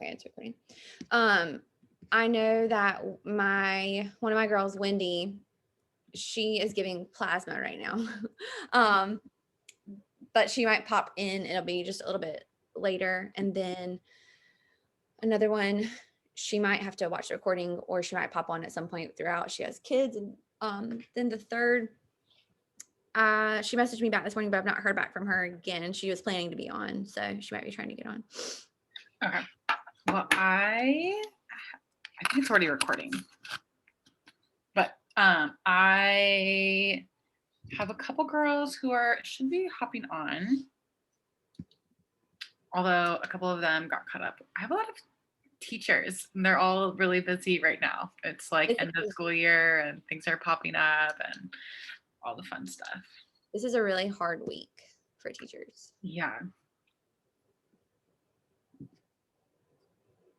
Okay, it's recording. I know that one of my girls, Wendy, she is giving plasma right now. But she might pop in. It'll be just a little bit later. And then another one, she might have to watch the recording, or she might pop on at some point throughout. She has kids. And then the third, she messaged me back this morning, but I've not heard back from her again. She was planning to be on, so she might be trying to get on. Okay. Well, I think it's already recording, but I have a couple girls who should be hopping on, although a couple of them got caught up. I have a lot of teachers, and they're all really busy right now. It's like end of school year, and things are popping up, and all the fun stuff. This is a really hard week for teachers. Yeah.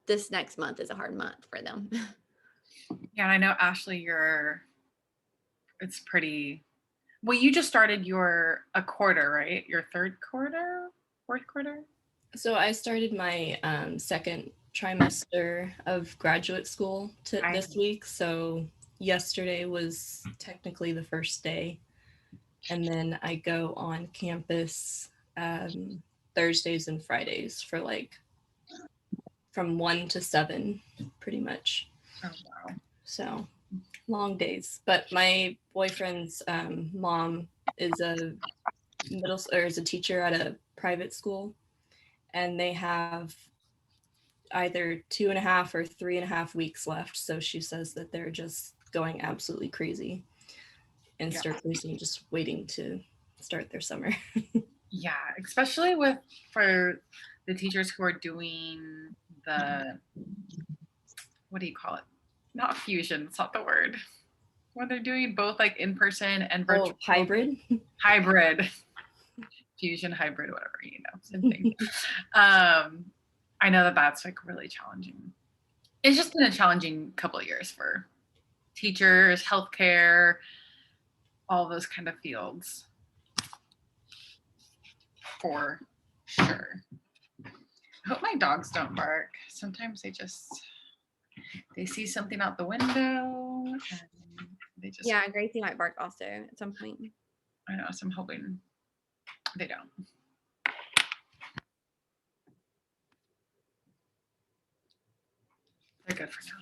This next month is a hard month for them. Yeah, and I know, Ashley, it's pretty, well, you just started a quarter, right? Your third quarter, fourth quarter? So I started my second trimester of graduate school this week. So yesterday was technically the first day. And then I go on campus Thursdays and Fridays for from 1 to 7, pretty much. Oh, wow. So long days. But my boyfriend's mom is a teacher at a private school, and they have either 2.5 or 3.5 weeks left. So she says that they're just going absolutely crazy and just waiting to start their summer. Yeah, especially for the teachers who are doing what do you call it? Not fusion, it's not the word. When they're doing both in person and virtual. Hybrid. Fusion, hybrid, whatever, same thing. I know that's really challenging. It's just been a challenging couple of years for teachers, healthcare, all those kind of fields, for sure. I hope my dogs don't bark. Sometimes they see something out the window and they just. Yeah, Gracie might bark also at some point. I know, so I'm hoping they don't. They're good for now.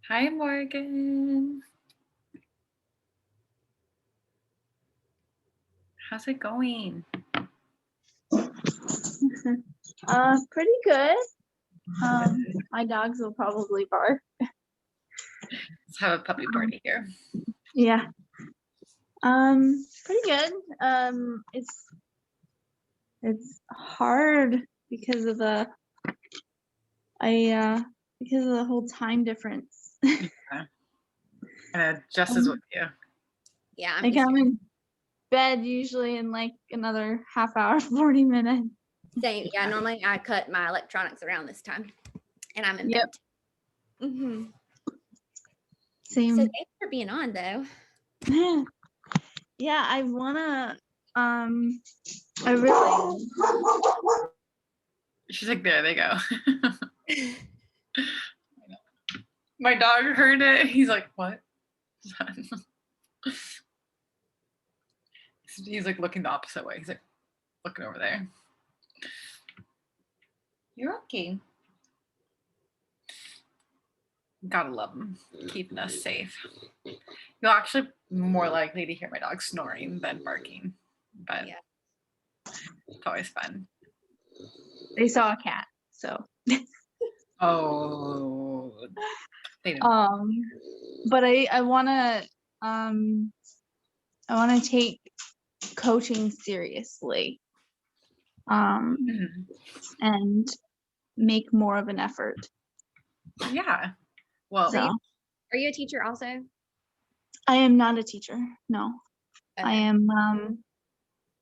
Hi, Morgan. How's it going? Pretty good. My dogs will probably bark. Let's have a puppy party here. Yeah. Pretty good. It's hard because of the whole time difference. Yeah. And it adjusts with you. Yeah. I'm in bed usually in another half hour, 40 minutes. Same. Yeah, normally I cut my electronics around this time, and I'm in bed. Mm-hmm. Same. So thanks for being on, though. Yeah, I wanna. I really. She's like, there they go. My dog heard it. He's like, what? He's looking the opposite way. He's looking over there. You're okay. Gotta love them, keeping us safe. You'll actually more likely to hear my dog snoring than barking, but it's always fun. They saw a cat, so. Oh. They don't. But I wanna take coaching seriously. And make more of an effort. Yeah. Well, are you a teacher also? I am not a teacher. No. I Okay. am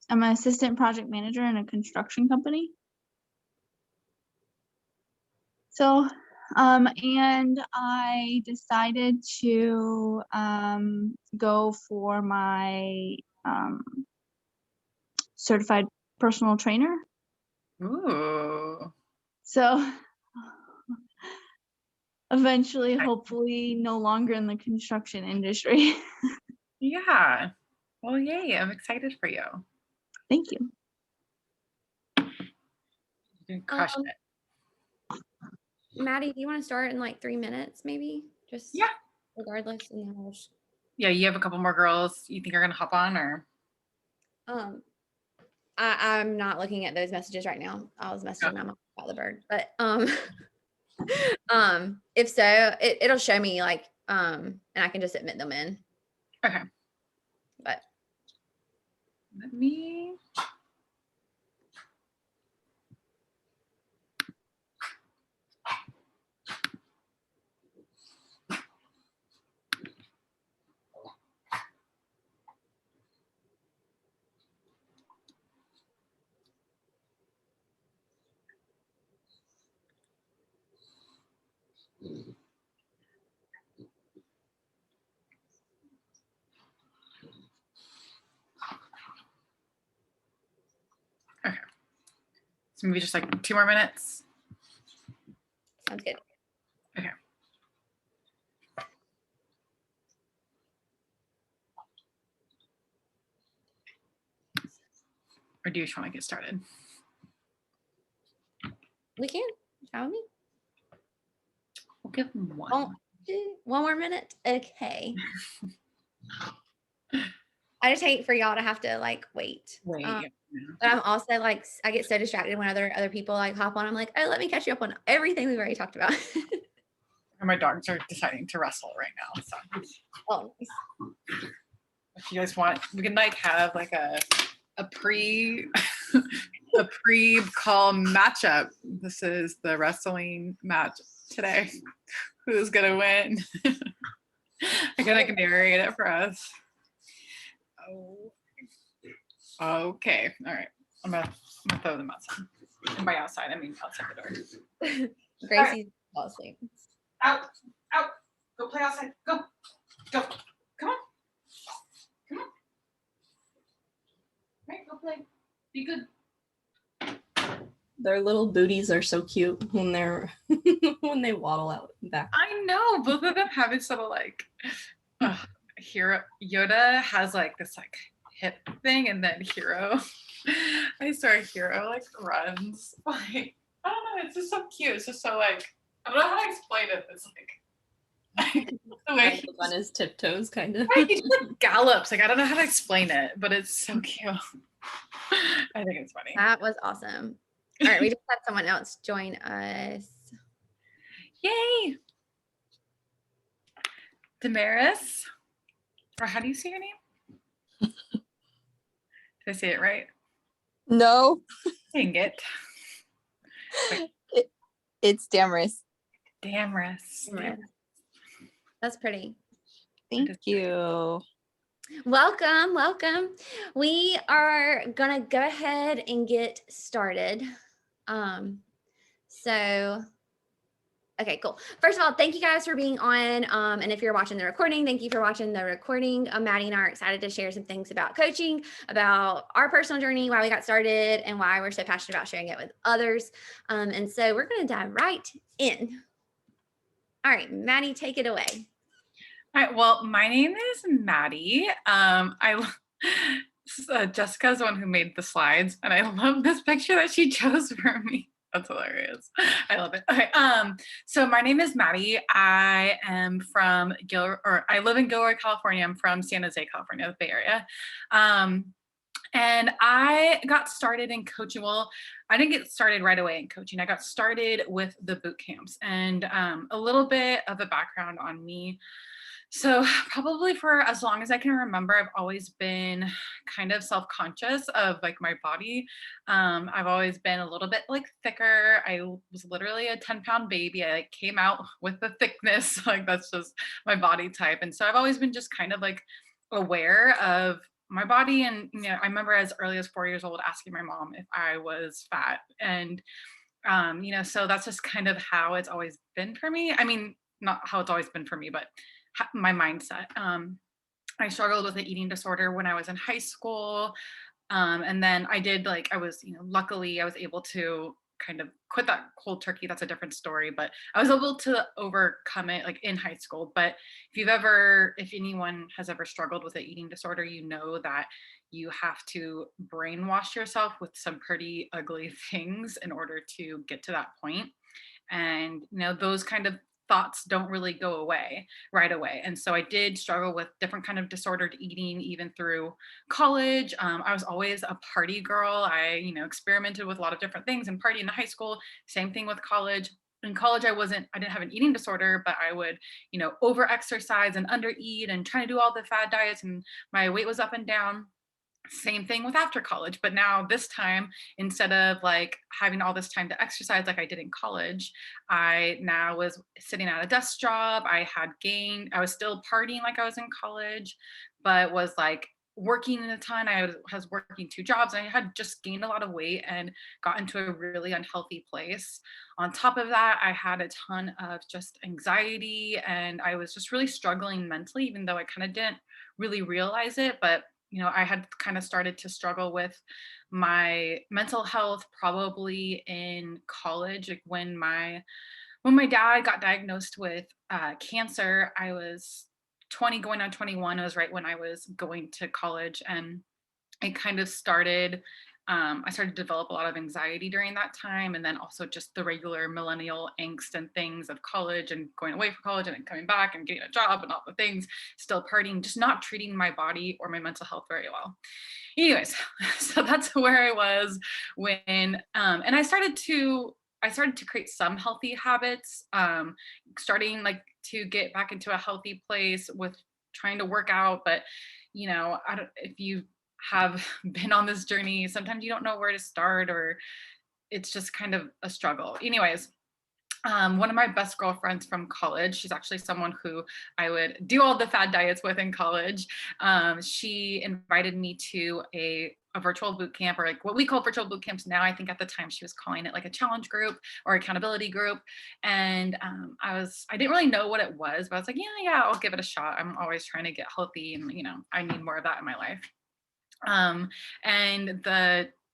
I'm an assistant project manager in a construction company. So, and I decided to go for my certified personal trainer. Ooh. So eventually, hopefully, no longer in the construction industry. Yeah. Well, yay. I'm excited for you. Thank you. You crushed Um, it. Maddie, do you want to start in like 3 minutes, maybe? Just Yeah. regardless, and then we'll just, Yeah, you have a couple more girls you think are going to hop on, or? I'm not looking at those messages right now. I was messaging my mom about the bird, but if so, it'll show me like and I can just admit them in. Okay. But Let me. Okay. So maybe just like 2 more minutes. sounds good. Okay. Or do you just want to get started? We can. Try with me. We'll give them one. Oh, 1 more minute. Okay. I just hate for y'all to have to like wait. Wait. But I'm also like, I get so distracted when other people like hop on. I'm like, oh, let me catch you up on everything we've already talked about. And my dogs are deciding to wrestle right now. So Oh, nice. if you guys want, we can like have like a pre a pre-call matchup. This is the wrestling match today. Who's gonna win? I can narrate it for us. Oh. Okay. All right. I'm gonna throw them outside. And by outside, I mean outside the door. Gracie's fall asleep. Out. Go play outside. Go. Come on. Right, go play. Be good. Their little booties are so cute when they're when they waddle out back. I know. Both of them have this little like Hero. Yoda has like this like hip thing, and then Hero. I swear Hero like runs. Like, I don't know, it's just so cute. It's just so like, I don't know how to explain it. It's like the way Kind of on his tiptoes, kind of. he just like gallops. Like, I don't know how to explain it, but it's so cute. I think it's funny. That was awesome. All right, we just had someone else join us. Yay! Damaris, or how do you say your name? Did I say it right? No, Dang it. it's Damaris. Damaris. That's pretty. Thank you. Welcome. We are gonna go ahead and get started. Okay, cool. First of all, thank you guys for being on. And if you're watching the recording, thank you for watching the recording. Maddie and I are excited to share some things about coaching, about our personal journey, why we got started, and why we're so passionate about sharing it with others. And so we're going to dive right in. All right, Maddie, take it away. All right. Well, my name is Maddy. Jessica's the one who made the slides, and I love this picture that she chose for me. That's hilarious. I love it. Okay. So my name is Maddy. I am from I live in Gilroy, California. I'm from San Jose, California, the Bay Area. And I got started in coaching. Well, I didn't get started right away in coaching. I got started with the boot camps, and a little bit of a background on me. So probably for as long as I can remember, I've always been kind of self-conscious of like my body. I've always been a little bit like thicker. I was literally a 10-pound baby. I like came out with the thickness, like that's just my body type. And so I've always been just kind of like aware of my body. And, you know, I remember as early as 4 years old asking my mom if I was fat. And, you know, so that's just kind of how it's always been for me. I mean, not how it's always been for me, but my mindset. I struggled with an eating disorder when I was in high school. And then I was, you know, luckily I was able to kind of quit that cold turkey. That's a different story, but I was able to overcome it like in high school. But if anyone has ever struggled with an eating disorder, you know that you have to brainwash yourself with some pretty ugly things in order to get to that point. And, you know, those kind of thoughts don't really go away right away. And so I did struggle with different kind of disordered eating even through college. I was always a party girl. I, you know, experimented with a lot of different things and party in high school. Same thing with college. In college, I didn't have an eating disorder, but I would, you know, over exercise and under eat and trying to do all the fad diets, and my weight was up and down. Same thing with after college, but now this time, instead of like having all this time to exercise like I did in college, I now was sitting at a desk job. I was still partying like I was in college, but was like working a ton. I was working 2 jobs, and I had just gained a lot of weight and got into a really unhealthy place. On top of that, I had a ton of just anxiety, and I was just really struggling mentally, even though I kind of didn't really realize it. But you know, I had kind of started to struggle with my mental health probably in college, like when my dad got diagnosed with cancer. I was 20 going on 21. It was right when I was going to college, and it kind of started I started to develop a lot of anxiety during that time, and then also just the regular millennial angst and things of college and going away for college and then coming back and getting a job and all the things, still partying, just not treating my body or my mental health very well. Anyways, so that's where I was when and I started to create some healthy habits, starting like to get back into a healthy place with trying to work out. But you know, I don't if you have been on this journey, sometimes you don't know where to start, or it's just kind of a struggle. Anyways, one of my best girlfriends from college, she's actually someone who I would do all the fad diets with in college. She invited me to a virtual boot camp, or like what we call virtual boot camps now. I think at the time she was calling it like a challenge group or accountability group. And I didn't really know what it was, but I was like, yeah, I'll give it a shot. I'm always trying to get healthy, and you know, I need more of that in my life. And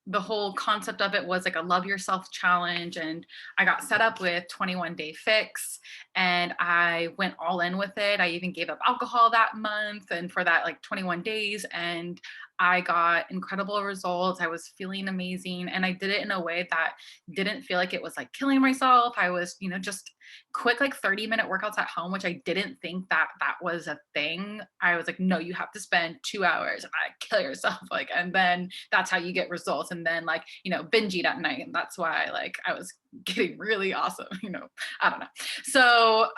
the whole concept of it was like a love yourself challenge, and I got set up with 21 day fix, and I went all in with it. I even gave up alcohol that month and for that like 21 days, and I got incredible results. I was feeling amazing, and I did it in a way that didn't feel like it was like killing myself. I was, you know, just quick like 30-minute workouts at home, which I didn't think that was a thing. I was like, no, you have to spend 2 hours and kill yourself, like, and then that's how you get results. And then like, you know, binge eat at night, and that's why like I was getting really awesome, you know, I don't know. So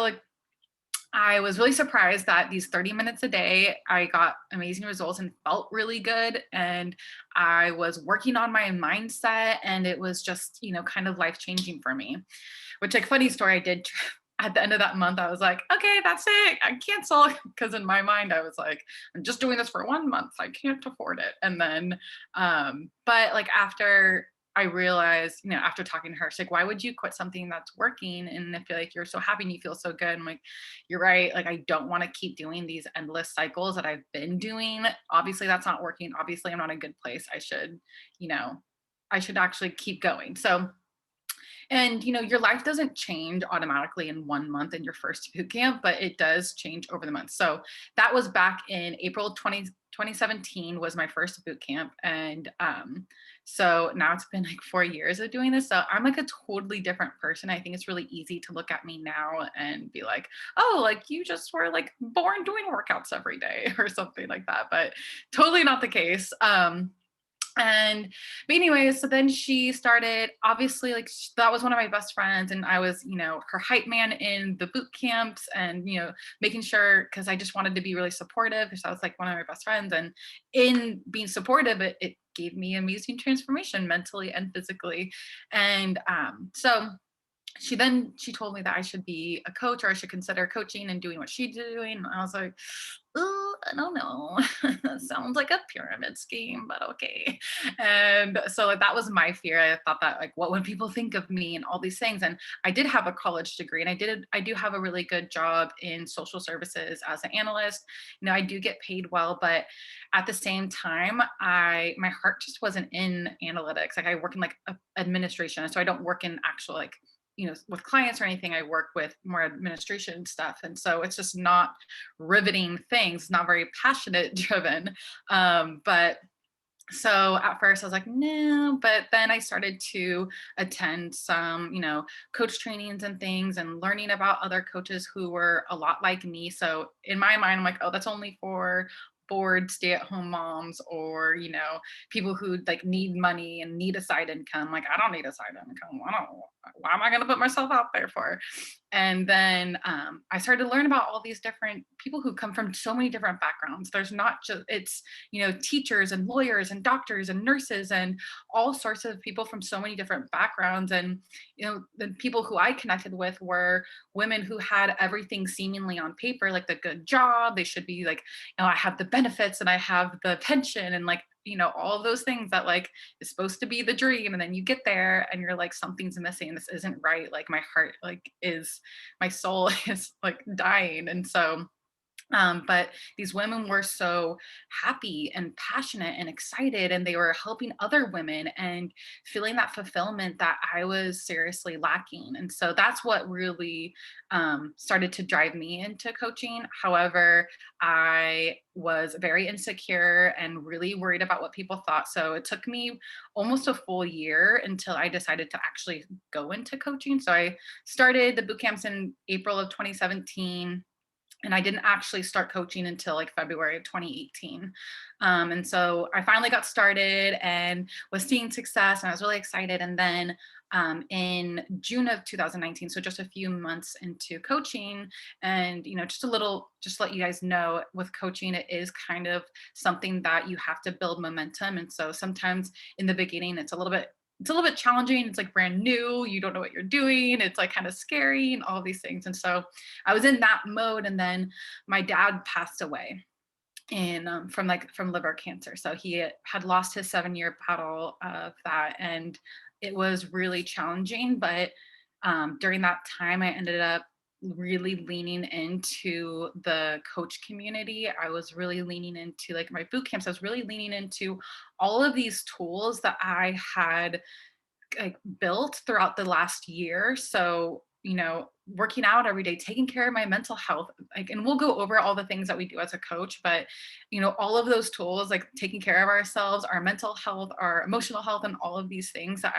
like I was really surprised that these 30 minutes a day, I got amazing results and felt really good. And I was working on my mindset, and it was just, you know, kind of life changing for me. Which, like, funny story, I did at the end of that month, I was like, okay, that's it, I cancel. Because in my mind, I was like, I'm just doing this for 1 month, I can't afford it. And then, but like after I realized, you know, after talking to her, she's like, why would you quit something that's working? And I feel like you're so happy and you feel so good. I'm like, you're right. Like, I don't want to keep doing these endless cycles that I've been doing. Obviously, that's not working. Obviously, I'm not in a good place. You know, I should actually keep going. So, and you know, your life doesn't change automatically in 1 month in your first boot camp, but it does change over the months. So that was back in April 2017 was my first boot camp. And so now it's been like 4 years of doing this. So I'm like a totally different person. I think it's really easy to look at me now and be like, oh, like you just were like born doing workouts every day or something like that. But totally not the case. But anyway, so then she started, obviously, like that was one of my best friends, and I was, you know, her hype man in the boot camps, and you know, making sure, because I just wanted to be really supportive, because I was like one of my best friends, and in being supportive, it gave me amazing transformation mentally and physically. And so she told me that I should be a coach, or I should consider coaching and doing what she's doing. And I was like, oh, I don't know. Sounds like a pyramid scheme, but okay. And so like, that was my fear. I thought that like, what would people think of me and all these things? And I did have a college degree, and I do have a really good job in social services as an analyst. You know, I do get paid well, but at the same time, my heart just wasn't in analytics. Like I work in like administration. So I don't work in actual like, you know, with clients or anything. I work with more administration stuff. And so it's just not riveting things, not very passionate driven. But so at first I was like, no, but then I started to attend some, you know, coach trainings and things, and learning about other coaches who were a lot like me. So in my mind, I'm like, oh, that's only for bored stay-at-home moms, or, you know, people who like need money and need a side income. Like, I don't need a side income. Why am I going to put myself out there for? And then I started to learn about all these different people who come from so many different backgrounds. There's not just, it's, you know, teachers and lawyers and doctors and nurses and all sorts of people from so many different backgrounds. And, you know, the people who I connected with were women who had everything seemingly on paper, like the good job. They should be like, you know, I have the benefits and I have the pension and like, you know, all of those things that like is supposed to be the dream. And then you get there and you're like, something's missing. This isn't right. Like my heart, like my soul is like dying. And so but these women were so happy and passionate and excited, and they were helping other women and feeling that fulfillment that I was seriously lacking. And so that's what really started to drive me into coaching. However, I was very insecure and really worried about what people thought. So it took me almost a full year until I decided to actually go into coaching. So I started the boot camps in April of 2017, and I didn't actually start coaching until like February of 2018. And so I finally got started and was seeing success, and I was really excited. And then in June of 2019, so just a few months into coaching, and, you know, just to let you guys know, with coaching, it is kind of something that you have to build momentum. And so sometimes in the beginning, it's a little bit challenging. It's like brand new. You don't know what you're doing. It's like kind of scary and all of these things. And so I was in that mode. And then my dad passed away from liver cancer. So he had lost his 7-year battle of that. And it was really challenging. But during that time, I ended up really leaning into the coach community. I was really leaning into like my boot camps. I was really leaning into all of these tools that I had like built throughout the last year. So, you know, working out every day, taking care of my mental health, like, and we'll go over all the things that we do as a coach, but, you know, all of those tools, like taking care of ourselves, our mental health, our emotional health, and all of these things that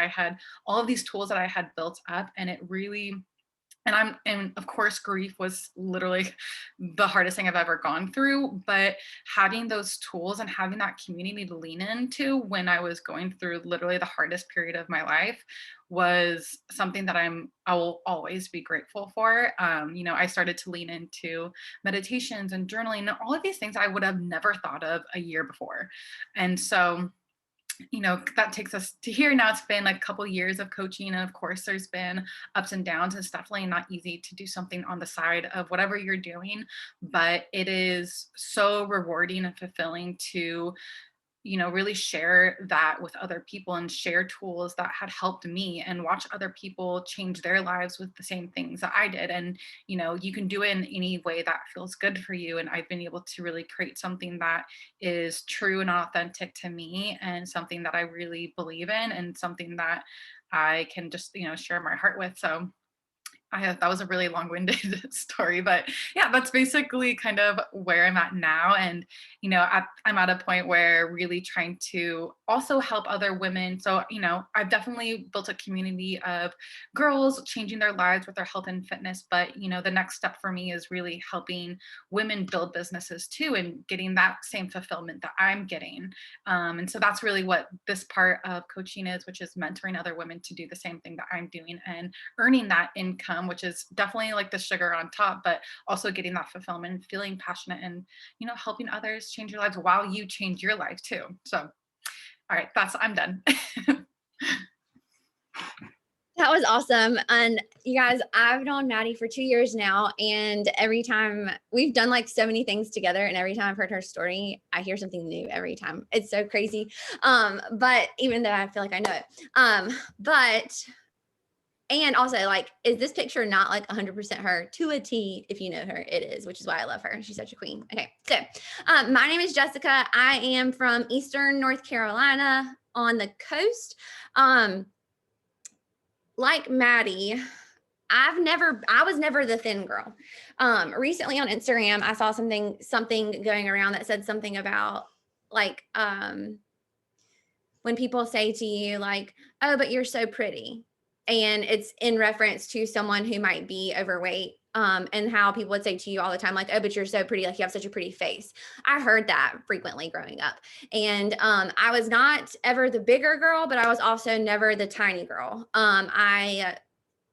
all of these tools that I had built up. And it really, and of course, grief was literally the hardest thing I've ever gone through, but having those tools and having that community to lean into when I was going through literally the hardest period of my life was something that I will always be grateful for. You know, I started to lean into meditations and journaling and all of these things I would have never thought of a year before. And so, you know, that takes us to here. Now it's been like a couple of years of coaching, and of course there's been ups and downs. It's definitely not easy to do something on the side of whatever you're doing, but it is so rewarding and fulfilling to, you know, really share that with other people and share tools that had helped me and watch other people change their lives with the same things that I did. And, you know, you can do it in any way that feels good for you. And I've been able to really create something that is true and authentic to me, and something that I really believe in, and something that I can just, you know, share my heart with. So that was a really long-winded story, but yeah, that's basically kind of where I'm at now. And, you know, I'm at a point where really trying to also help other women. So, you know, I've definitely built a community of girls changing their lives with their health and fitness. But, you know, the next step for me is really helping women build businesses too, and getting that same fulfillment that I'm getting. And so that's really what this part of coaching is, which is mentoring other women to do the same thing that I'm doing and earning that income, which is definitely like the sugar on top, but also getting that fulfillment, feeling passionate, and, you know, helping others change your lives while you change your life too. So, all right, I'm done. That was awesome. And You guys, I've known Maddie for 2 years now, and every time we've done like so many things together, and every time I've heard her story, I hear something new every time. It's so crazy. But even though I feel like I know it, and also, like, is this picture not like 100% her to a T? If you know her, it is, which is why I love her. She's such a queen. Okay, so my name is Jessica. I am from Eastern North Carolina on the coast. Like Maddie, I was never the thin girl. Recently on Instagram, I saw something going around that said something about like, when people say to you like, oh, but you're so pretty. And it's in reference to someone who might be overweight. And how people would say to you all the time, like, oh, but you're so pretty, like you have such a pretty face. I heard that frequently growing up. And I was not ever the bigger girl, but I was also never the tiny girl. I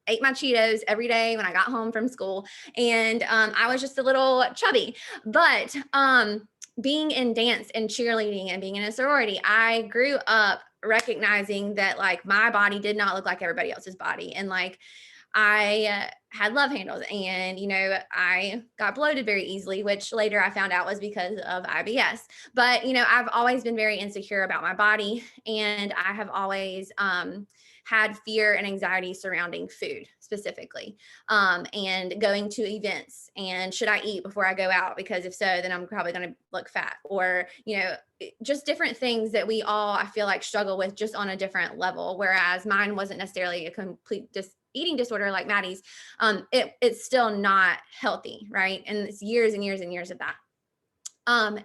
ate my Cheetos every day when I got home from school. And I was just a little chubby. But being in dance and cheerleading and being in a sorority, I grew up recognizing that like my body did not look like everybody else's body. And like I had love handles, and, you know, I got bloated very easily, which later I found out was because of IBS. But, you know, I've always been very insecure about my body, and I have always had fear and anxiety surrounding food specifically, and going to events, and should I eat before I go out? Because if so, then I'm probably going to look fat, or, you know, just different things that we all, I feel like, struggle with just on a different level. Whereas mine wasn't necessarily a complete eating disorder like Maddie's. It's still not healthy, right? And it's years and years and years of that. I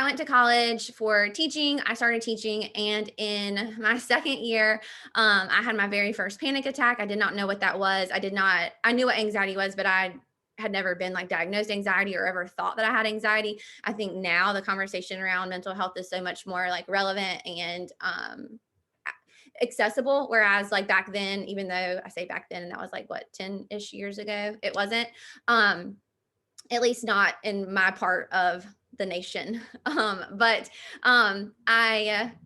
went to college for teaching. I started teaching, and in my second year, I had my very first panic attack. I did not know what that was. I knew what anxiety was, but I had never been like diagnosed anxiety or ever thought that I had anxiety. I think now the conversation around mental health is so much more like relevant and accessible, whereas like back then, even though I say back then, and that was like what, 10-ish years ago, it wasn't, at least not in my part of the nation. I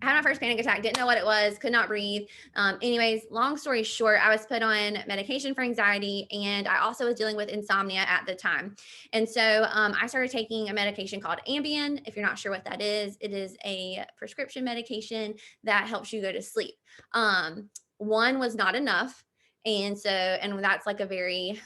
had my first panic attack, didn't know what it was, could not breathe. Anyways, long story short, I was put on medication for anxiety, and I also was dealing with insomnia at the time. And so I started taking a medication called Ambien. If you're not sure what that is, it is a prescription medication that helps you go to sleep. One was not enough. And that's like a very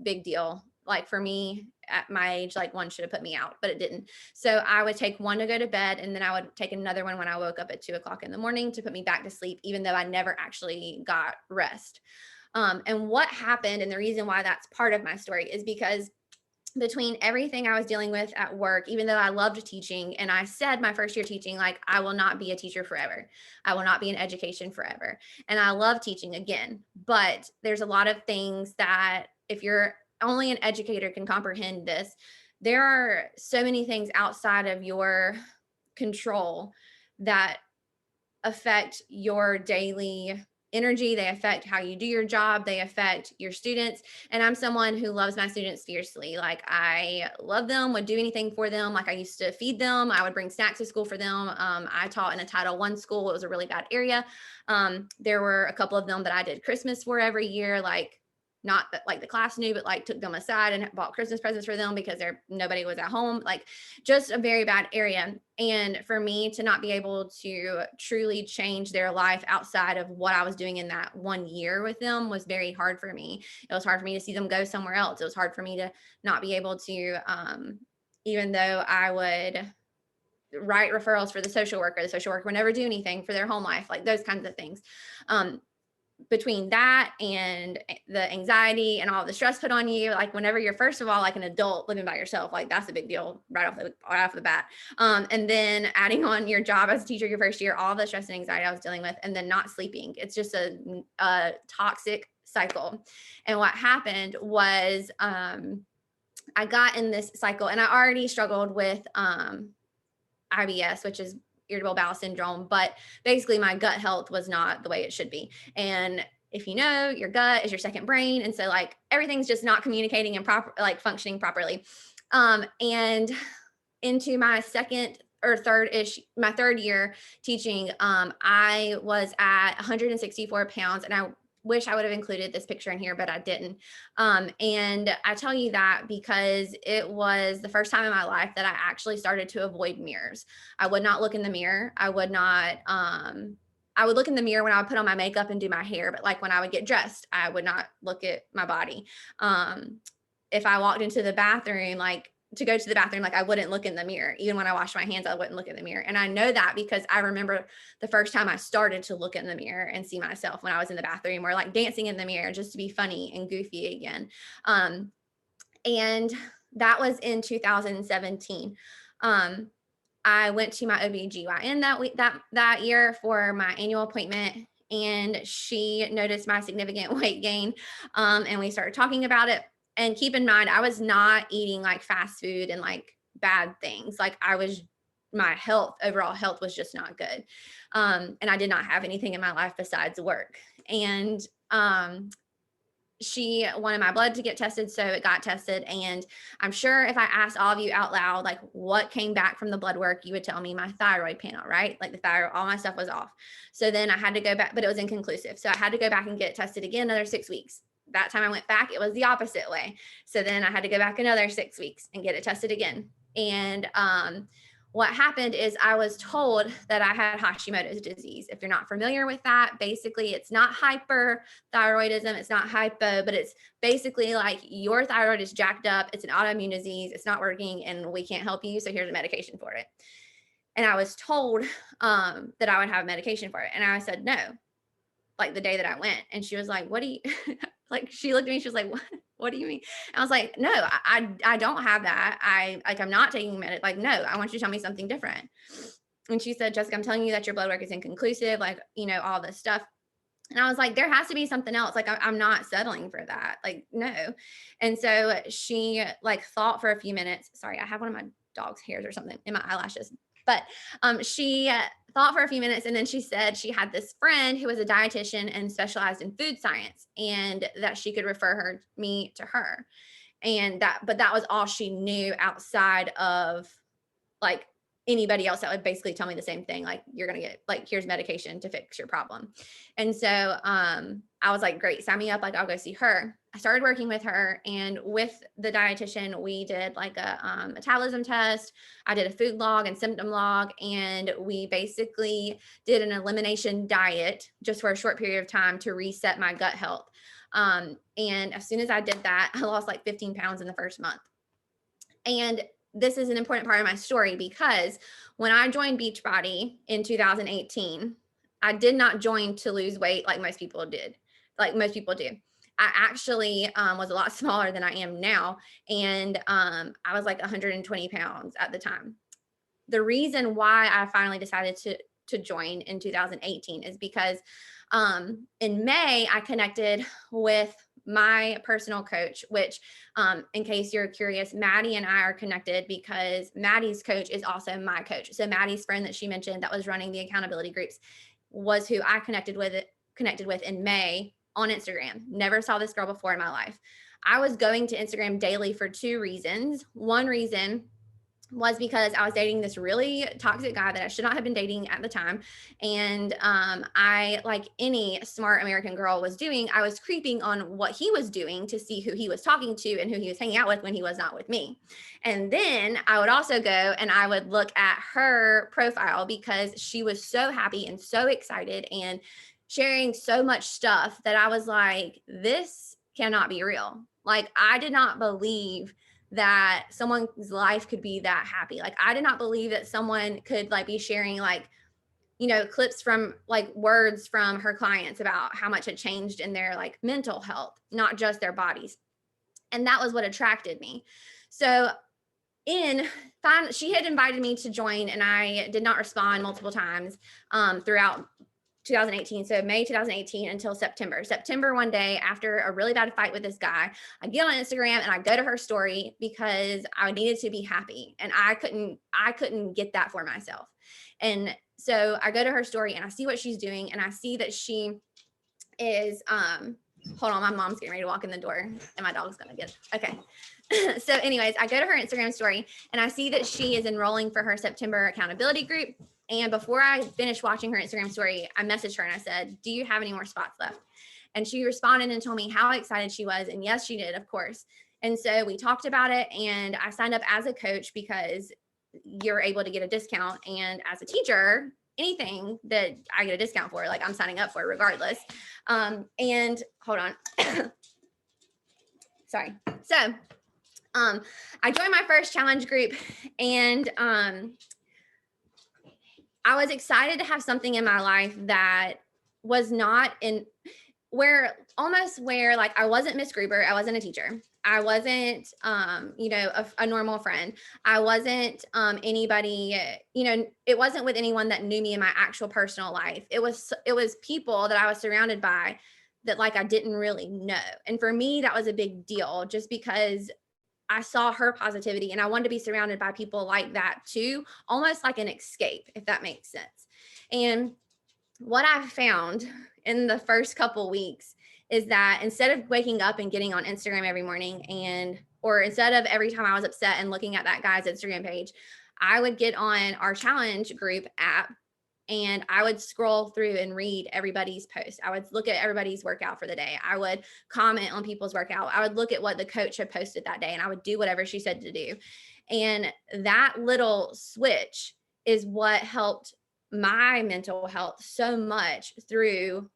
big deal. Like for me at my age, like one should have put me out, but it didn't. So I would take one to go to bed, and then I would take another one when I woke up at 2:00 in the morning to put me back to sleep, even though I never actually got rest. And what happened, and the reason why that's part of my story, is because between everything I was dealing with at work, even though I loved teaching, and I said my first year teaching, like, I will not be a teacher forever. I will not be in education forever. And I love teaching again, but there's a lot of things that if you're only an educator can comprehend this. There are so many things outside of your control that affect your daily energy. They affect how you do your job. They affect your students. And I'm someone who loves my students fiercely. Like I love them, would do anything for them. Like I used to feed them. I would bring snacks to school for them. I taught in a Title I school. It was a really bad area. There were a couple of them that I did Christmas for every year. Like not that like the class knew, but like took them aside and bought Christmas presents for them because nobody was at home. Like just a very bad area. And for me to not be able to truly change their life outside of what I was doing in that 1 year with them was very hard for me. It was hard for me to see them go somewhere else. It was hard for me to not be able to, even though I would write referrals for the social worker would never do anything for their home life, like those kinds of things. Between that and the anxiety and all the stress put on you, like whenever you're first of all like an adult living by yourself, like that's a big deal right off the bat. And then adding on your job as a teacher your first year, all the stress and anxiety I was dealing with, and then not sleeping. It's just a toxic cycle. And what happened was I got in this cycle, and I already struggled with IBS, which is irritable bowel syndrome, but basically my gut health was not the way it should be. And if you know, your gut is your second brain. And so like everything's just not communicating and functioning properly. And into my third year teaching, I was at 164 pounds, and I wish I would have included this picture in here, but I didn't. And I tell you that because it was the first time in my life that I actually started to avoid mirrors. I would not look in the mirror. I would not, I would look in the mirror when I would put on my makeup and do my hair, but like when I would get dressed, I would not look at my body. If I walked into the bathroom, like to go to the bathroom, like I wouldn't look in the mirror. Even when I washed my hands, I wouldn't look in the mirror. And I know that because I remember the first time I started to look in the mirror and see myself when I was in the bathroom, or like dancing in the mirror just to be funny and goofy again. And that was in 2017. I went to my OBGYN that year for my annual appointment, and she noticed my significant weight gain. And we started talking about it. And keep in mind, I was not eating like fast food and like bad things. Like my overall health was just not good. And I did not have anything in my life besides work. And she wanted my blood to get tested, so it got tested. And I'm sure if I asked all of you out loud, like what came back from the blood work, you would tell me my thyroid panel, right? Like the thyroid, all my stuff was off. So then I had to go back, but it was inconclusive. So I had to go back and get tested again, another 6 weeks. That time I went back, it was the opposite way. So then I had to go back another 6 weeks and get it tested again. And what happened is I was told that I had Hashimoto's disease. If you're not familiar with that, basically it's not hyperthyroidism, it's not hypo, but it's basically like your thyroid is jacked up. It's an autoimmune disease. It's not working and we can't help you. So here's a medication for it. And I was told that I would have medication for it. And I said, no, like the day that I went. And she was like, what do you, like, she looked at me, she was like, what do you mean? And I was like, no, I don't have that. I'm not taking like, no, I want you to tell me something different. And she said, Jessica, I'm telling you that your blood work is inconclusive, like, all this stuff. And I was like, there has to be something else. Like, I'm not settling for that. Like, no. And so she like thought for a few minutes. Sorry, I have one of my dog's hairs or something in my eyelashes. But she thought for a few minutes, and then she said she had this friend who was a dietitian and specialized in food science, and that she could refer me to her. But that was all she knew outside of like anybody else that would basically tell me the same thing. Like, you're going to get, like, here's medication to fix your problem. And so I was like, great, sign me up. Like, I'll go see her. I started working with her, and with the dietitian, we did like a metabolism test. I did a food log and symptom log, and we basically did an elimination diet just for a short period of time to reset my gut health. And as soon as I did that, I lost like 15 pounds in the first month. And this is an important part of my story because when I joined Beachbody in 2018, I did not join to lose weight like most people did, like most people do. I actually was a lot smaller than I am now. And I was like 120 pounds at the time. The reason why I finally decided to join in 2018 is because in May, I connected with my personal coach, which in case you're curious, Maddy and I are connected because Maddy's coach is also my coach. So Maddy's friend that she mentioned that was running the accountability groups was who I connected with in May on Instagram. Never saw this girl before in my life. I was going to Instagram daily for two reasons. One reason was because I was dating this really toxic guy that I should not have been dating at the time. And I, like any smart American girl was doing, I was creeping on what he was doing to see who he was talking to and who he was hanging out with when he was not with me. And then I would also go and I would look at her profile because she was so happy and so excited and sharing so much stuff that I was like, this cannot be real. Like, I did not believe that someone's life could be that happy. Like, I did not believe that someone could like be sharing like, clips from like words from her clients about how much had changed in their like mental health, not just their bodies. And that was what attracted me. So she had invited me to join, and I did not respond multiple times throughout 2018. So May 2018 until September one day, after a really bad fight with this guy, I get on Instagram and I go to her story because I needed to be happy, and I couldn't get that for myself. And so I go to her story and I see what she's doing, and I see that she is hold on, my mom's getting ready to walk in the door and my dog's gonna get okay. So anyways, I go to her Instagram story and I see that she is enrolling for her September accountability group. And before I finished watching her Instagram story, I messaged her and I said, do you have any more spots left? And she responded and told me how excited she was. And yes, she did, of course. And so we talked about it, and I signed up as a coach because you're able to get a discount. And as a teacher, anything that I get a discount for, like, I'm signing up for regardless. And hold on. Sorry. So I joined my first challenge group, and I was excited to have something in my life that was not in where like I wasn't Miss Gruber. I wasn't a teacher. I wasn't, a normal friend. I wasn't anybody, it wasn't with anyone that knew me in my actual personal life. It was people that I was surrounded by that, like, I didn't really know. And for me, that was a big deal, just because I saw her positivity and I wanted to be surrounded by people like that too, almost like an escape, if that makes sense. And what I found in the first couple weeks is that instead of waking up and getting on Instagram every morning, or instead of every time I was upset and looking at that guy's Instagram page, I would get on our challenge group app and I would scroll through and read everybody's post. I would look at everybody's workout for the day. I would comment on people's workout. I would look at what the coach had posted that day, and I would do whatever she said to do. And that little switch is what helped my mental health so much through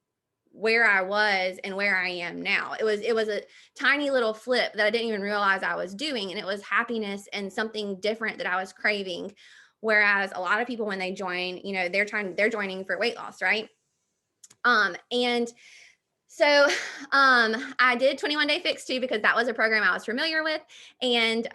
where I was and where I am now. It was a tiny little flip that I didn't even realize I was doing. And it was happiness and something different that I was craving. Whereas a lot of people, when they join, they're joining for weight loss, right? And so I did 21 Day Fix too, because that was a program I was familiar with. And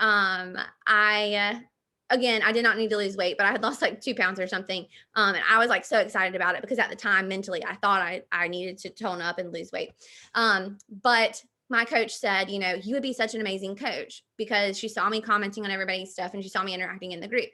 again, I did not need to lose weight, but I had lost like 2 pounds or something. And I was like so excited about it because at the time, mentally, I thought I needed to tone up and lose weight. But my coach said, you would be such an amazing coach, because she saw me commenting on everybody's stuff and she saw me interacting in the group.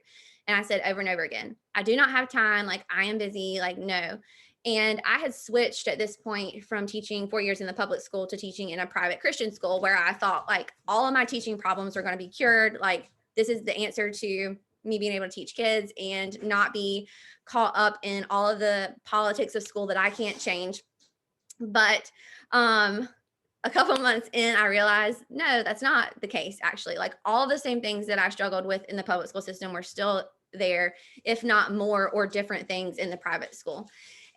And I said over and over again, I do not have time. Like, I am busy. Like, no. And I had switched at this point from teaching 4 years in the public school to teaching in a private Christian school, where I thought like all of my teaching problems were going to be cured. Like, this is the answer to me being able to teach kids and not be caught up in all of the politics of school that I can't change. But a couple months in, I realized, no, that's not the case. Actually, like, all the same things that I struggled with in the public school system were still there, if not more or different things in the private school.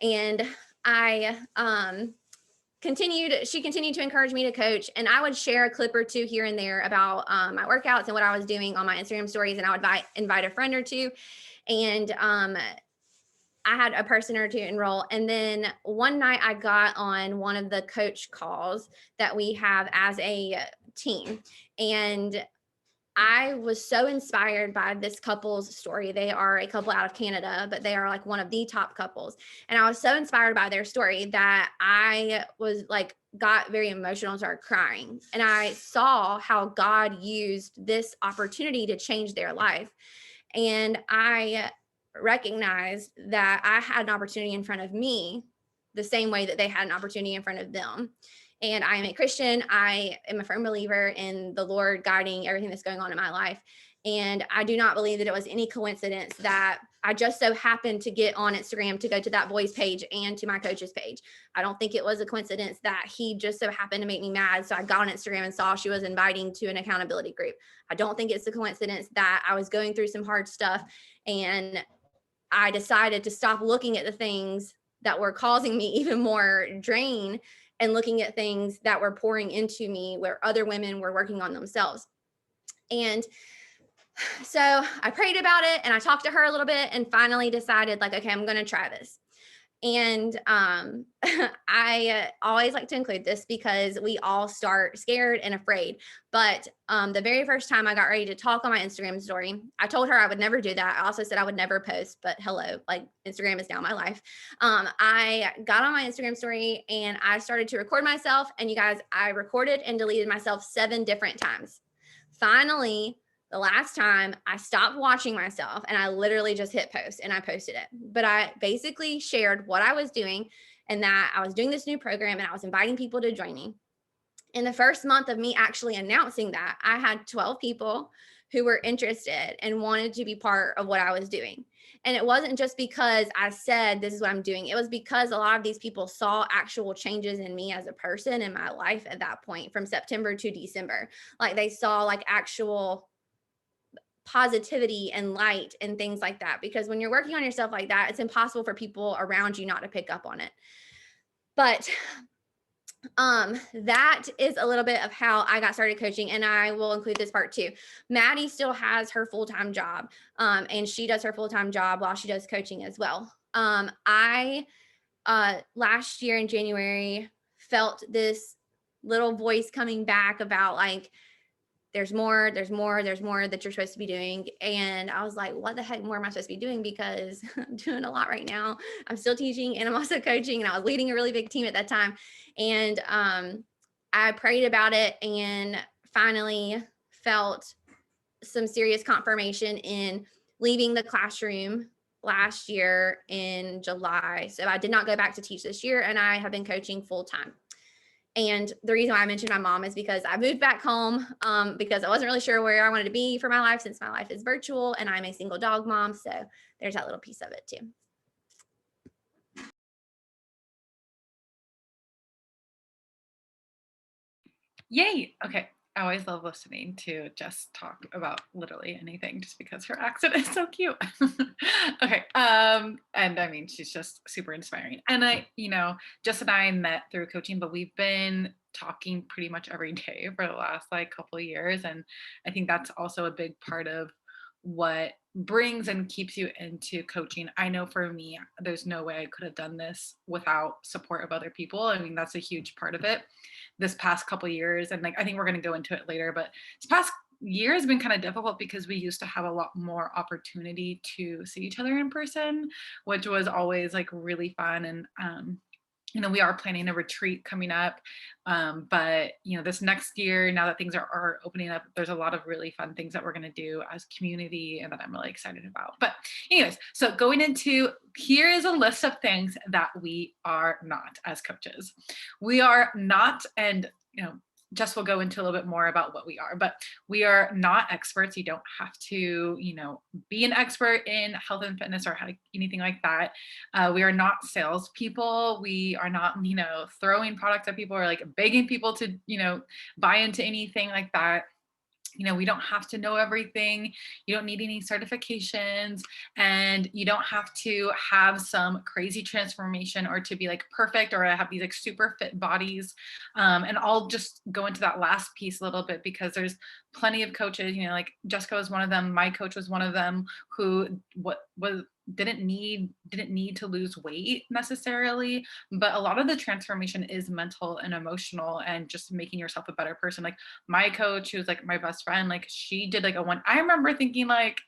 And I she continued to encourage me to coach, and I would share a clip or two here and there about my workouts and what I was doing on my Instagram stories, and I would invite a friend or two, and I had a person or two enroll. And then one night I got on one of the coach calls that we have as a team, and I was so inspired by this couple's story. They are a couple out of Canada, but they are like one of the top couples. And I was so inspired by their story that I was like, got very emotional and started crying. And I saw how God used this opportunity to change their life. And I recognized that I had an opportunity in front of me the same way that they had an opportunity in front of them. And I am a Christian. I am a firm believer in the Lord guiding everything that's going on in my life. And I do not believe that it was any coincidence that I just so happened to get on Instagram to go to that boy's page and to my coach's page. I don't think it was a coincidence that he just so happened to make me mad. So I got on Instagram and saw she was inviting to an accountability group. I don't think it's a coincidence that I was going through some hard stuff and I decided to stop looking at the things that were causing me even more drain and looking at things that were pouring into me where other women were working on themselves. And so I prayed about it and I talked to her a little bit and finally decided, like, okay, I'm going to try this. And I always like to include this because we all start scared and afraid. But the very first time I got ready to talk on my Instagram story, I told her I would never do that. I also said I would never post, but hello, like, Instagram is now my life. I got on my Instagram story and I started to record myself. And you guys, I recorded and deleted myself 7 different times. Finally, the last time I stopped watching myself and I literally just hit post and I posted it. But I basically shared what I was doing and that I was doing this new program and I was inviting people to join me. In the first month of me actually announcing that, I had 12 people who were interested and wanted to be part of what I was doing. And it wasn't just because I said, this is what I'm doing. It was because a lot of these people saw actual changes in me as a person in my life at that point, from September to December. Like they saw like actual positivity and light and things like that. Because when you're working on yourself like that, it's impossible for people around you not to pick up on it. But that is a little bit of how I got started coaching, and I will include this part too. Maddy still has her full-time job, and she does her full-time job while she does coaching as well. I last year in January felt this little voice coming back about like, there's more that you're supposed to be doing. And I was like, what the heck more am I supposed to be doing? Because I'm doing a lot right now. I'm still teaching and I'm also coaching, and I was leading a really big team at that time. And I prayed about it and finally felt some serious confirmation in leaving the classroom last year in July. So I did not go back to teach this year, and I have been coaching full time. And the reason why I mentioned my mom is because I moved back home because I wasn't really sure where I wanted to be for my life, since my life is virtual and I'm a single dog mom. So there's that little piece of it too. Yay. Okay. I always love listening to Jess talk about literally anything just because her accent is so cute. Okay. And I mean, she's just super inspiring. And Jess and I met through coaching, but we've been talking pretty much every day for the last like couple of years. And I think that's also a big part of what brings and keeps you into coaching. I know for me, there's no way I could have done this without support of other people. I mean, that's a huge part of it. This past couple of years, and like I think we're going to go into it later, but this past year has been kind of difficult because we used to have a lot more opportunity to see each other in person, which was always like really fun. And we are planning a retreat coming up. But this next year, now that things are opening up, there's a lot of really fun things that we're going to do as community and that I'm really excited about. But anyways, so going into, here is a list of things that we are not as coaches. We are not, and Jess will go into a little bit more about what we are, but we are not experts. You don't have to, be an expert in health and fitness or anything like that. We are not salespeople. We are not, throwing products at people or like begging people to, buy into anything like that. We don't have to know everything. You don't need any certifications, and you don't have to have some crazy transformation or to be like perfect or have these like super fit bodies. And I'll just go into that last piece a little bit because there's plenty of coaches, like Jessica was one of them. My coach was one of them who didn't need to lose weight necessarily, but a lot of the transformation is mental and emotional and just making yourself a better person. Like my coach, who was like my best friend, like she did like I remember thinking like,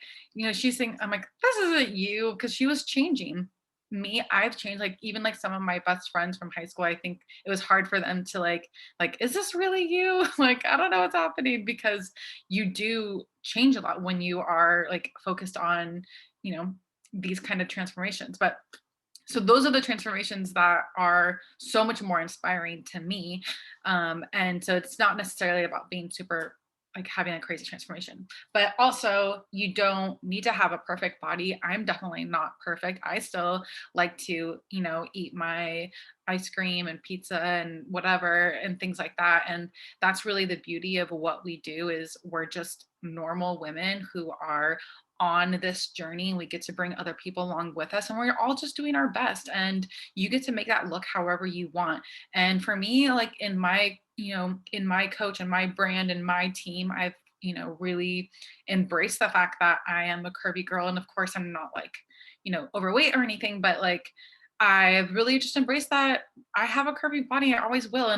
she's saying, I'm like, this isn't you, because she was changing. Me, I've changed. Like even like some of my best friends from high school, I think it was hard for them to like, is this really you? Like, I don't know what's happening, because you do change a lot when you are like focused on, these kind of transformations. But so those are the transformations that are so much more inspiring to me. And so it's not necessarily about being super like having a crazy transformation, but also you don't need to have a perfect body. I'm definitely not perfect. I still like to, eat my ice cream and pizza and whatever and things like that. And that's really the beauty of what we do, is we're just normal women who are on this journey. We get to bring other people along with us, and we're all just doing our best, and you get to make that look however you want. And for me, like in my coach and my brand and my team, I've really embraced the fact that I am a curvy girl. And of course I'm not like overweight or anything, but like I've really just embraced that I have a curvy body. I always will.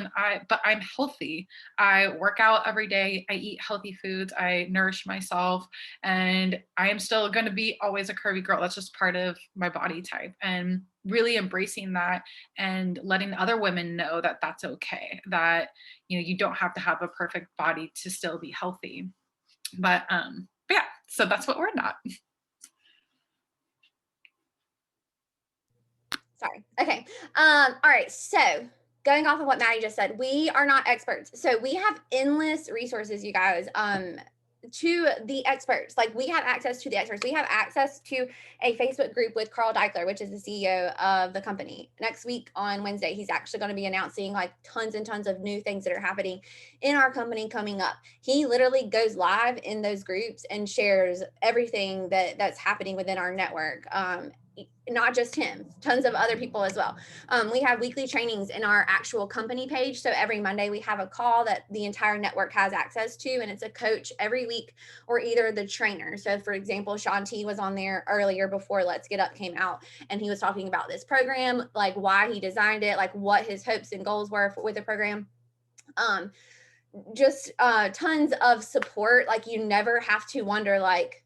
But I'm healthy. I work out every day. I eat healthy foods. I nourish myself, and I am still going to be always a curvy girl. That's just part of my body type, and really embracing that and letting other women know that that's okay, that, you don't have to have a perfect body to still be healthy. But yeah, so that's what we're not. Sorry. Okay. All right. So going off of what Maddy just said, we are not experts. So we have endless resources, you guys. to the experts. Like, we have access to the experts. We have access to a Facebook group with Carl Deichler, which is the CEO of the company. Next week on Wednesday, he's actually going to be announcing like tons and tons of new things that are happening in our company coming up. He literally goes live in those groups and shares everything that's happening within our network. Not just him, tons of other people as well. We have weekly trainings in our actual company page. So every Monday we have a call that the entire network has access to, and it's a coach every week or either the trainer. So for example, Sean T was on there earlier before Let's Get Up came out, and he was talking about this program, like why he designed it, like what his hopes and goals were with the program. Just tons of support. Like, you never have to wonder, like,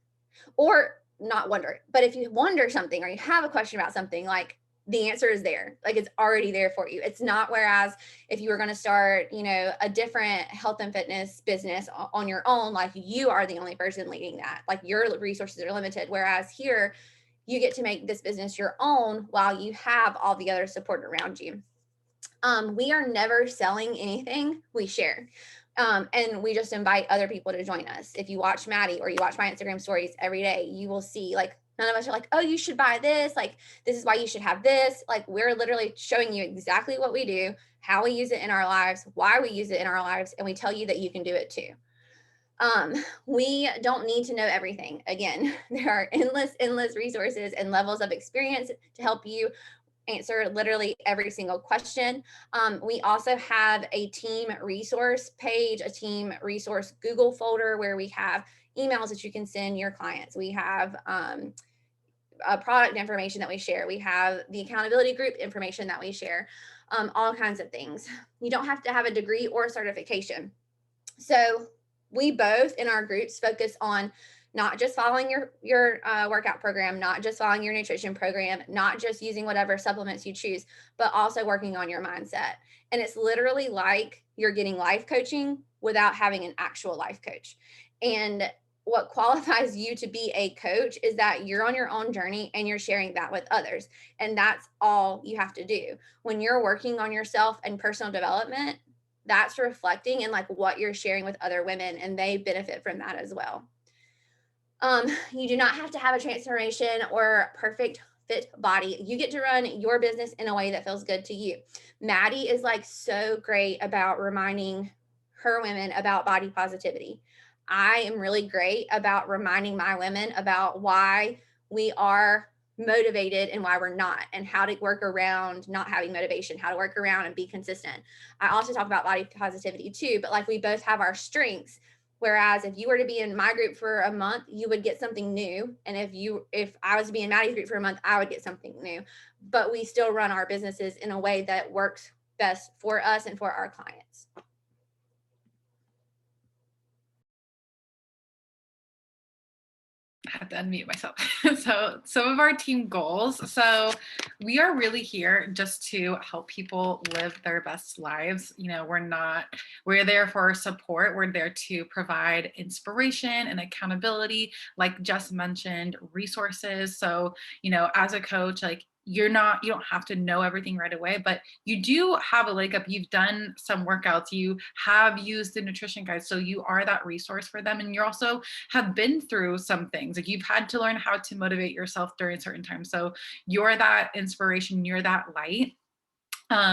or not wonder, but if you wonder something or you have a question about something, like, the answer is there. Like, it's already there for you. It's not, whereas if you were going to start, you know, a different health and fitness business on your own, like, you are the only person leading that, like, your resources are limited. Whereas here, you get to make this business your own while you have all the other support around you. We are never selling anything, we share. And we just invite other people to join us. If you watch Maddy or you watch my Instagram stories every day, you will see, like, none of us are like, oh, you should buy this. Like, this is why you should have this. Like, we're literally showing you exactly what we do, how we use it in our lives, why we use it in our lives, and we tell you that you can do it too. We don't need to know everything. Again, there are endless resources and levels of experience to help you answer literally every single question. We also have a team resource page, a team resource Google folder where we have emails that you can send your clients. We have product information that we share. We have the accountability group information that we share, all kinds of things. You don't have to have a degree or certification. So we both in our groups focus on not just following your workout program, not just following your nutrition program, not just using whatever supplements you choose, but also working on your mindset. And it's literally like you're getting life coaching without having an actual life coach. And what qualifies you to be a coach is that you're on your own journey and you're sharing that with others. And that's all you have to do. When you're working on yourself and personal development, that's reflecting in like what you're sharing with other women, and they benefit from that as well. You do not have to have a transformation or perfect fit body. You get to run your business in a way that feels good to you. Maddy is like so great about reminding her women about body positivity. I am really great about reminding my women about why we are motivated and why we're not, and how to work around not having motivation, how to work around and be consistent. I also talk about body positivity too, but like, we both have our strengths. Whereas if you were to be in my group for a month, you would get something new. And if I was to be in Maddy's group for a month, I would get something new. But we still run our businesses in a way that works best for us and for our clients. I have to unmute myself. So some of our team goals. So we are really here just to help people live their best lives. You know, we're there for support. We're there to provide inspiration and accountability, like Jess mentioned, resources. So, you know, as a coach, like, you don't have to know everything right away, but you do have a leg up. You've done some workouts, you have used the nutrition guide, so you are that resource for them. And you also have been through some things, like you've had to learn how to motivate yourself during certain times. So you're that inspiration, you're that light.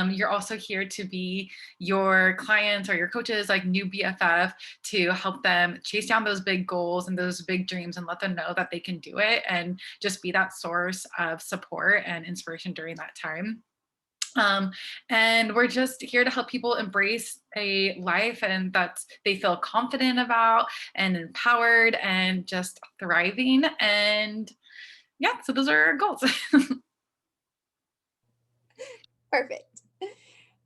You're also here to be your clients or your coaches, like new BFF, to help them chase down those big goals and those big dreams and let them know that they can do it, and just be that source of support and inspiration during that time. And we're just here to help people embrace a life and that they feel confident about and empowered and just thriving. And yeah, so those are our goals. Perfect.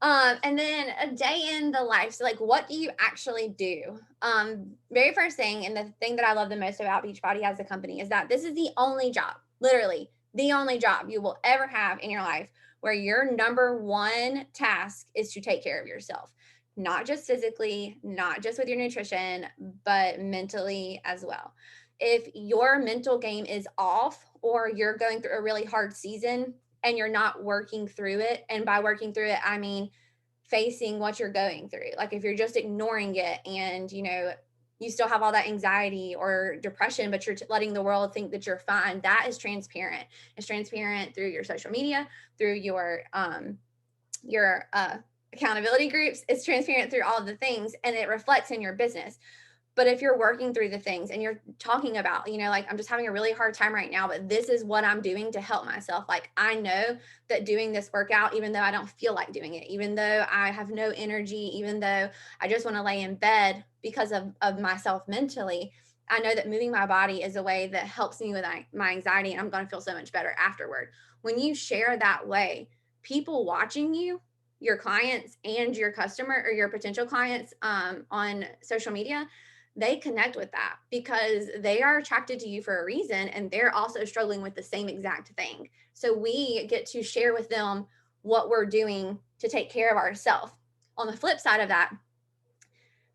And then a day in the life. So like, what do you actually do? Very first thing, and the thing that I love the most about Beachbody as a company, is that this is the only job, literally the only job you will ever have in your life where your number one task is to take care of yourself, not just physically, not just with your nutrition, but mentally as well. If your mental game is off, or you're going through a really hard season and you're not working through it, and by working through it, I mean facing what you're going through. Like, if you're just ignoring it and, you know, you still have all that anxiety or depression, but you're letting the world think that you're fine. That is transparent. It's transparent through your social media, through your accountability groups. It's transparent through all of the things, and it reflects in your business. But if you're working through the things and you're talking about, like, I'm just having a really hard time right now, but this is what I'm doing to help myself. Like, I know that doing this workout, even though I don't feel like doing it, even though I have no energy, even though I just want to lay in bed because of myself mentally, I know that moving my body is a way that helps me with my anxiety, and I'm going to feel so much better afterward. When you share that way, people watching you, your clients and your customer or your potential clients on social media, they connect with that because they are attracted to you for a reason, and they're also struggling with the same exact thing. So we get to share with them what we're doing to take care of ourselves. On the flip side of that,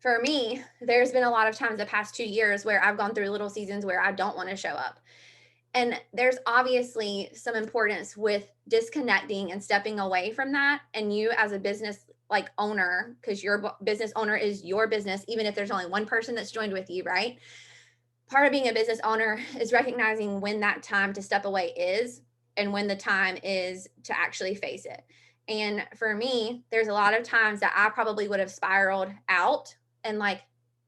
for me, there's been a lot of times the past 2 years where I've gone through little seasons where I don't want to show up. And there's obviously some importance with disconnecting and stepping away from that. And you as a business owner, because your business owner is your business, even if there's only one person that's joined with you, right? Part of being a business owner is recognizing when that time to step away is and when the time is to actually face it. And for me, there's a lot of times that I probably would have spiraled out and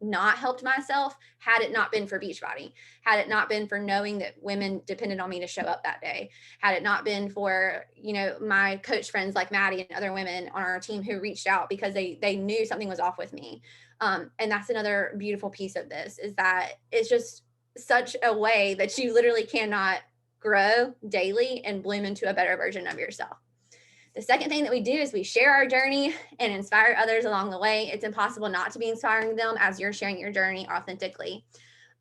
not helped myself had it not been for Beachbody, had it not been for knowing that women depended on me to show up that day, had it not been for, my coach friends like Maddy and other women on our team who reached out because they knew something was off with me. And that's another beautiful piece of this, is that it's just such a way that you literally cannot grow daily and bloom into a better version of yourself. The second thing that we do is we share our journey and inspire others along the way. It's impossible not to be inspiring them as you're sharing your journey authentically.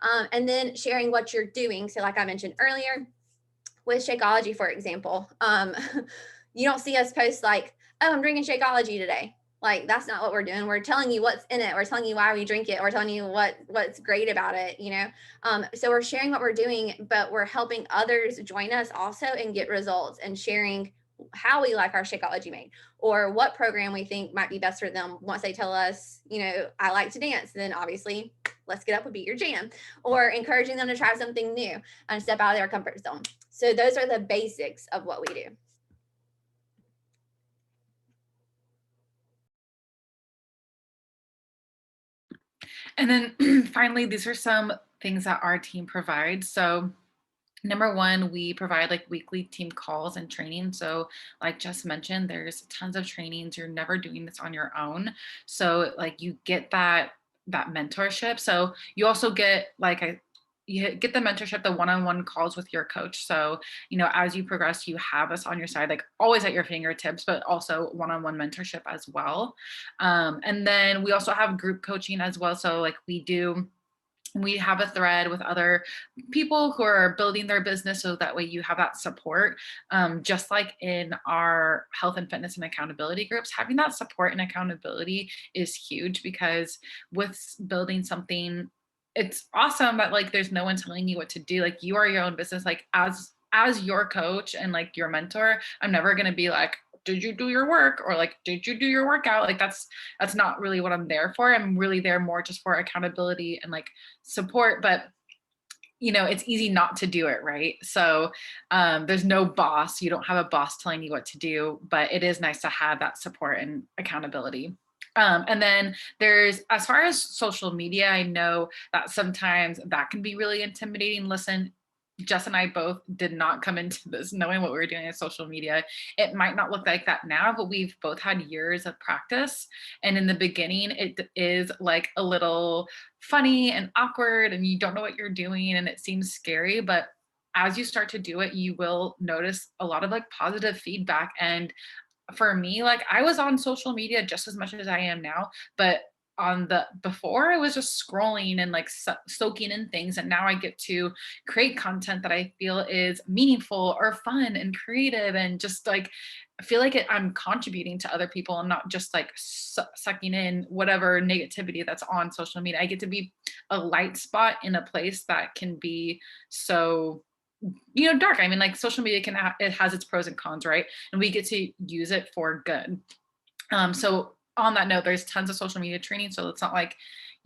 And then sharing what you're doing. So like I mentioned earlier, with Shakeology, for example, you don't see us post like, oh, I'm drinking Shakeology today. Like, that's not what we're doing. We're telling you what's in it. We're telling you why we drink it. We're telling you what's great about it, So we're sharing what we're doing, but we're helping others join us also and get results, and sharing how we like our Shakeology made, or what program we think might be best for them. Once they tell us, I like to dance, then obviously let's get up and beat your jam, or encouraging them to try something new and step out of their comfort zone. So those are the basics of what we do. And then finally, these are some things that our team provides. So number one, we provide weekly team calls and training. So like Jess mentioned, there's tons of trainings. You're never doing this on your own. So you get that mentorship. So you also get you get the mentorship, the one-on-one calls with your coach. So, as you progress, you have us on your side, always at your fingertips, but also one-on-one mentorship as well. And then we also have group coaching as well. So we have a thread with other people who are building their business, so that way you have that support. Just like in our health and fitness and accountability groups, having that support and accountability is huge, because with building something, it's awesome that there's no one telling you what to do. You are your own business. As your coach and your mentor, I'm never going to be did you do your work, or did you do your workout? That's not really what I'm there for. I'm really there more just for accountability and support, but it's easy not to do it, right? So there's no boss. You don't have a boss telling you what to do, but it is nice to have that support and accountability. And then there's, as far as social media, I know that sometimes that can be really intimidating. Listen, Jess and I both did not come into this knowing what we were doing in social media. It might not look like that now, but we've both had years of practice. And in the beginning, it is a little funny and awkward, and you don't know what you're doing, and it seems scary. But as you start to do it, you will notice a lot of positive feedback. And for me, I was on social media just as much as I am now, but before I was just scrolling and soaking in things, and now I get to create content that I feel is meaningful or fun and creative, and just I feel I'm contributing to other people and not just sucking in whatever negativity that's on social media. I get to be a light spot in a place that can be so dark. I mean, social media it has its pros and cons, right? And we get to use it for good. So on that note, there's tons of social media training. So it's not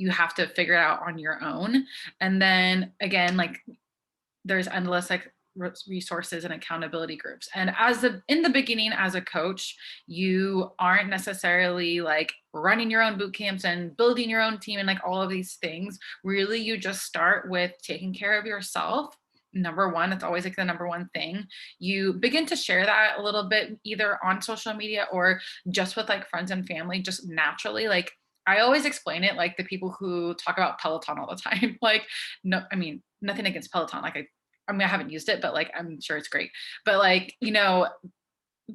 you have to figure it out on your own. And then again, like there's endless like resources and accountability groups. And in the beginning as a coach, you aren't necessarily like running your own boot camps and building your own team and like all of these things. Really, you just start with taking care of yourself. Number one, it's always like the number one thing. You begin to share that a little bit either on social media or just with like friends and family, just naturally. Like I always explain it like the people who talk about Peloton all the time. Like, no, I mean, nothing against Peloton. Like I mean, I haven't used it, but like, I'm sure it's great. But like, you know,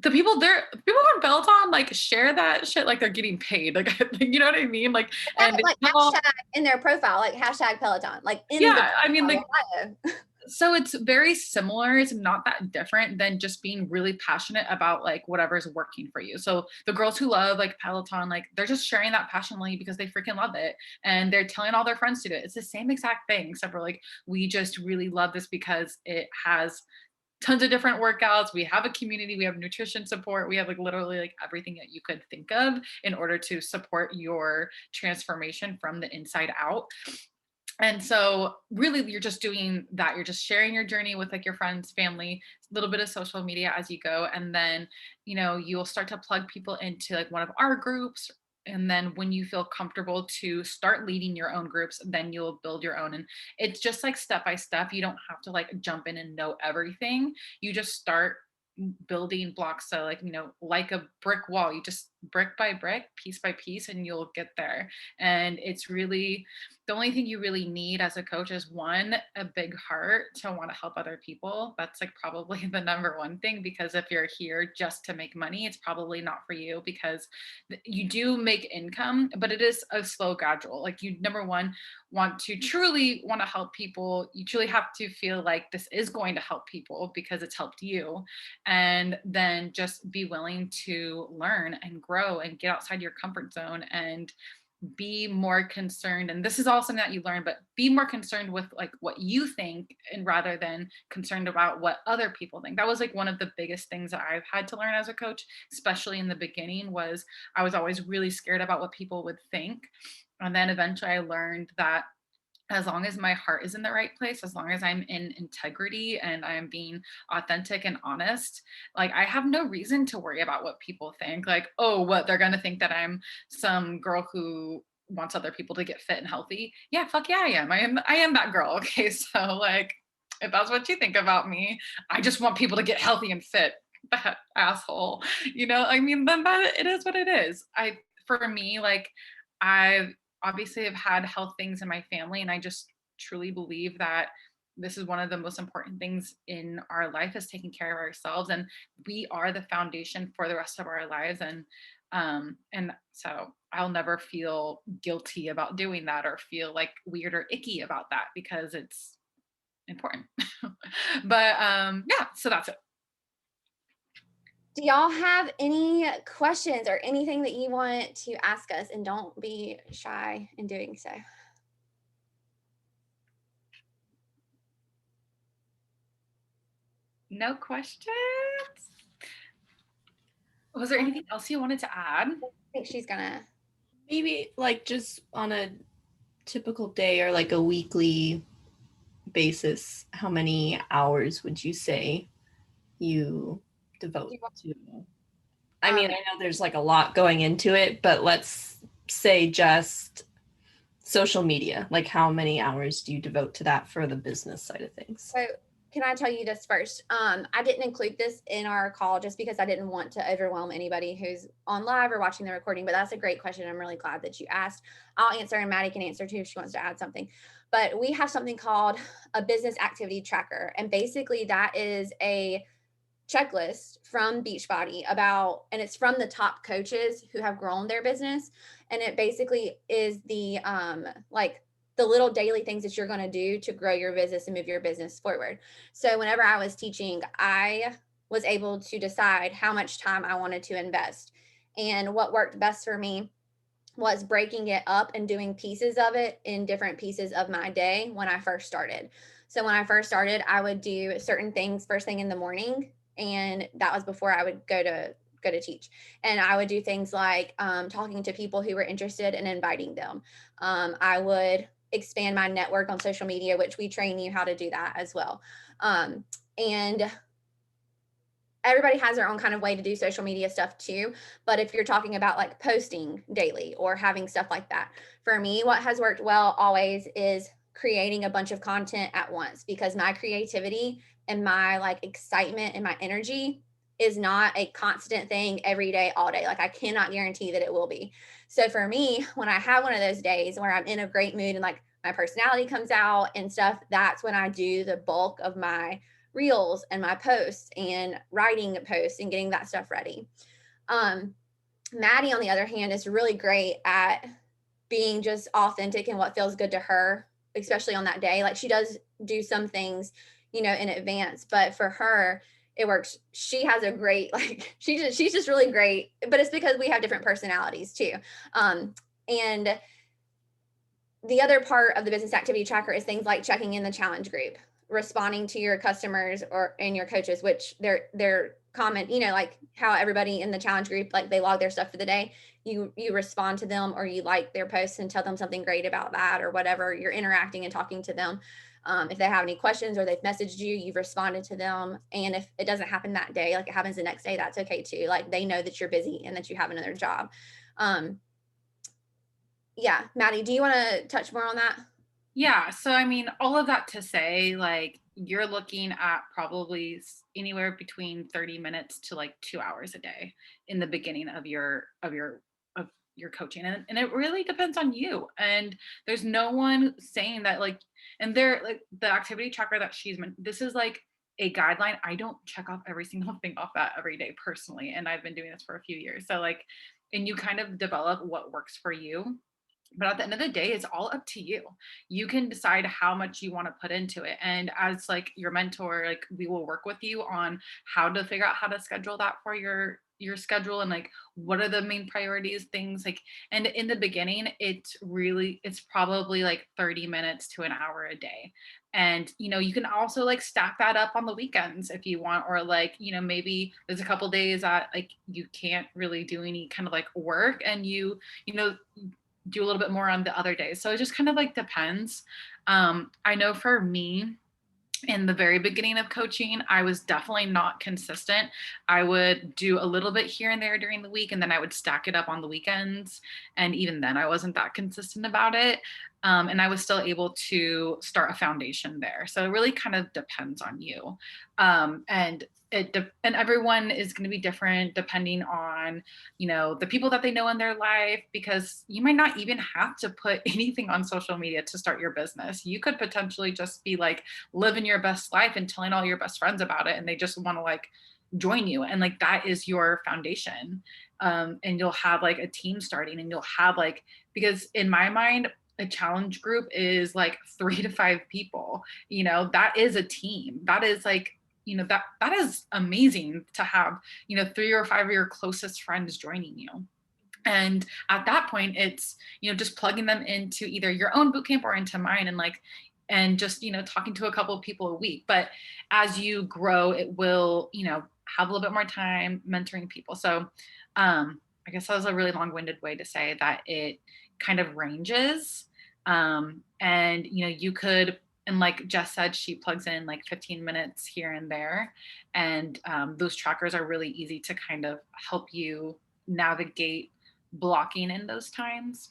people on Peloton like share that shit like they're getting paid. Like, you know what I mean? Like, and like hashtag in their profile, like hashtag Peloton, like in yeah, I mean, like, bio. so it's very similar. It's not that different than just being really passionate about like whatever's working for you. So the girls who love like Peloton, like they're just sharing that passionately because they freaking love it. And they're telling all their friends to do it. It's the same exact thing, except for like, we just really love this because it has tons of different workouts. We have a community, we have nutrition support. We have like literally like everything that you could think of in order to support your transformation from the inside out. And so really you're just doing that. You're just sharing your journey with like your friends, family, a little bit of social media as you go. And then, you know, you'll start to plug people into like one of our groups. And then when you feel comfortable to start leading your own groups, then you'll build your own. And it's just like step by step. You don't have to like jump in and know everything. You just start building blocks. So like, you know, like a brick wall, you just brick by brick, piece by piece, and you'll get there. And it's really, the only thing you really need as a coach is one, a big heart to want to help other people. That's like probably the number one thing, because if you're here just to make money, it's probably not for you, because you do make income, but it is a slow gradual. Like you, number one, want to help people. You truly have to feel like this is going to help people because it's helped you. And then just be willing to learn and grow and get outside your comfort zone and be more concerned. And this is all something that you learn, but be more concerned with like what you think, and rather than concerned about what other people think. That was like one of the biggest things that I've had to learn as a coach, especially in the beginning, was I was always really scared about what people would think. And then eventually I learned that as long as my heart is in the right place, as long as I'm in integrity and I'm being authentic and honest, like I have no reason to worry about what people think. Like, oh, what, they're going to think that I'm some girl who wants other people to get fit and healthy. Yeah, fuck yeah, I am that girl. Okay. So like, if that's what you think about me, I just want people to get healthy and fit. That asshole, you know, I mean, then that it is what it is. For me, like I've obviously have had health things in my family, and I just truly believe that this is one of the most important things in our life, is taking care of ourselves, and we are the foundation for the rest of our lives. And so I'll never feel guilty about doing that or feel like weird or icky about that, because it's important. But yeah, so that's it. Do y'all have any questions or anything that you want to ask us? And don't be shy in doing so. No questions? Was there anything else you wanted to add? I think she's gonna. Maybe like just on a typical day or like a weekly basis, how many hours would you say you devote to? I mean, I know there's like a lot going into it, but let's say just social media. Like how many hours do you devote to that for the business side of things? So can I tell you this first? I didn't include this in our call just because I didn't want to overwhelm anybody who's on live or watching the recording, but that's a great question. I'm really glad that you asked. I'll answer, and Maddy can answer too if she wants to add something. But we have something called a business activity tracker. And basically that is a checklist from Beachbody and it's from the top coaches who have grown their business. And it basically is the like the little daily things that you're going to do to grow your business and move your business forward. So whenever I was teaching, I was able to decide how much time I wanted to invest. And what worked best for me was breaking it up and doing pieces of it in different pieces of my day when I first started. So when I first started, I would do certain things first thing in the morning. And that was before I would go to go to teach. And I would do things like talking to people who were interested and inviting them. I would expand my network on social media, which we train you how to do that as well. And everybody has their own kind of way to do social media stuff too. But if you're talking about like posting daily or having stuff like that, for me, what has worked well always is creating a bunch of content at once, because my creativity and my like excitement and my energy is not a constant thing every day, all day. Like I cannot guarantee that it will be. So for me, when I have one of those days where I'm in a great mood and like my personality comes out and stuff, that's when I do the bulk of my reels and my posts and writing posts and getting that stuff ready. Maddy, on the other hand, is really great at being just authentic and what feels good to her, especially on that day. Like she does do some things, you know, in advance, but for her, it works. She has a great, like, she's just really great, but it's because we have different personalities too. And the other part of the business activity tracker is things like checking in the challenge group, responding to your customers and your coaches, which they're comment, you know, like how everybody in the challenge group, like they log their stuff for the day, you respond to them, or you like their posts and tell them something great about that or whatever. You're interacting and talking to them. If they have any questions or they've messaged you, you've responded to them. And if it doesn't happen that day, like it happens the next day, that's okay too. Like they know that you're busy and that you have another job. Yeah, Maddy, do you want to touch more on that? Yeah. So, I mean, all of that to say, like, you're looking at probably anywhere between 30 minutes to like 2 hours a day in the beginning of your coaching. And it really depends on you. And there's no one saying that, like, and they're like the activity tracker that she's meant, this is like a guideline. I don't check off every single thing off that every day personally. And I've been doing this for a few years. So like, and you kind of develop what works for you. But at the end of the day, it's all up to you. You can decide how much you want to put into it. And as like your mentor, like we will work with you on how to figure out how to schedule that for your schedule, and like what are the main priorities, things like. And in the beginning, it's probably like 30 minutes to an hour a day. And you know, you can also like stack that up on the weekends if you want, or like, you know, maybe there's a couple days that like you can't really do any kind of like work, and you know, do a little bit more on the other days. So it just kind of like depends. I know for me, in the very beginning of coaching, I was definitely not consistent. I would do a little bit here and there during the week, and then I would stack it up on the weekends. And even then, I wasn't that consistent about it. And I was still able to start a foundation there. So it really kind of depends on you. And everyone is going to be different depending on, you know, the people that they know in their life, because you might not even have to put anything on social media to start your business. You could potentially just be like living your best life and telling all your best friends about it, and they just want to like join you, and like that is your foundation. And you'll have like a team starting, and you'll have like, because in my mind, a challenge group is like 3 to 5 people. You know, that is a team. That is like, you know, that is amazing to have, you know, 3 or 5 of your closest friends joining you. And at that point, it's, you know, just plugging them into either your own bootcamp or into mine, and like, and just, you know, talking to a couple of people a week. But as you grow, it will, you know, have a little bit more time mentoring people. So I guess that was a really long-winded way to say that it kind of ranges. And, you know, you could, and like Jess said, she plugs in like 15 minutes here and there. And those trackers are really easy to kind of help you navigate blocking in those times.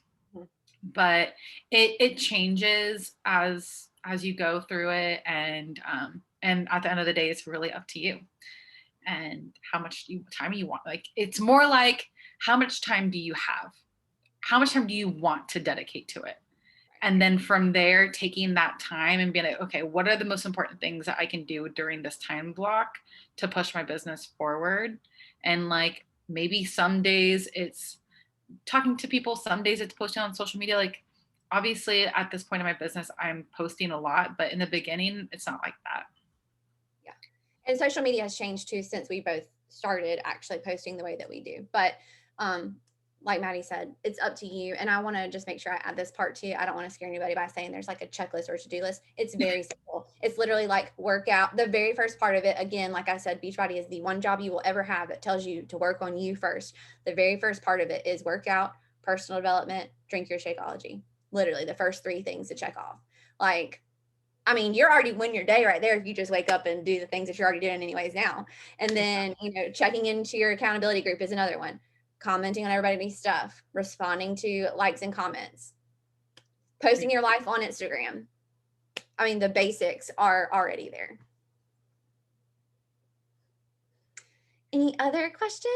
But it changes as you go through it. And at the end of the day, it's really up to you and how much time you want. Like, it's more like, how much time do you have? How much time do you want to dedicate to it? And then from there, taking that time and being like, okay, what are the most important things that I can do during this time block to push my business forward? And like, maybe some days it's talking to people, some days it's posting on social media. Like, obviously at this point in my business, I'm posting a lot, but in the beginning, it's not like that. Yeah. And social media has changed too since we both started actually posting the way that we do. But like Maddie said, it's up to you. And I want to just make sure I add this part too. I don't want to scare anybody by saying there's like a checklist or a to-do list. It's very simple. It's literally like workout. The very first part of it, again, like I said, Beachbody is the one job you will ever have that tells you to work on you first. The very first part of it is workout, personal development, drink your Shakeology. Literally the first 3 things to check off. Like, I mean, you're already winning your day right there if you just wake up and do the things that you're already doing anyways now. And then, you know, checking into your accountability group is another one. Commenting on everybody's stuff, responding to likes and comments, posting your life on Instagram. I mean, the basics are already there. Any other questions?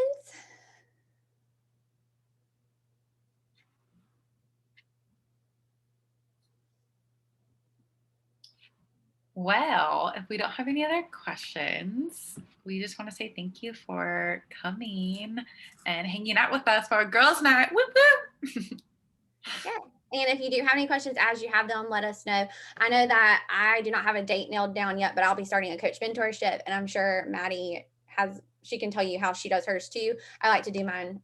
Well, if we don't have any other questions, we just want to say thank you for coming and hanging out with us for our girls' night. Woo woo! Yeah. And if you do have any questions as you have them, let us know. I know that I do not have a date nailed down yet, but I'll be starting a coach mentorship, and I'm sure Maddie has. She can tell you how she does hers too. I like to do mine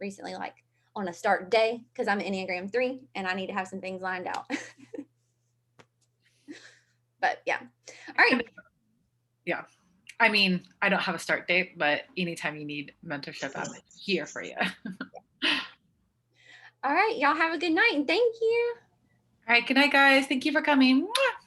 recently, like on a start day, because I'm Enneagram 3 and I need to have some things lined out. But yeah. All right. Yeah. I mean, I don't have a start date, but anytime you need mentorship, I'm here for you. All right. Y'all have a good night and thank you. All right. Good night, guys. Thank you for coming. Mwah!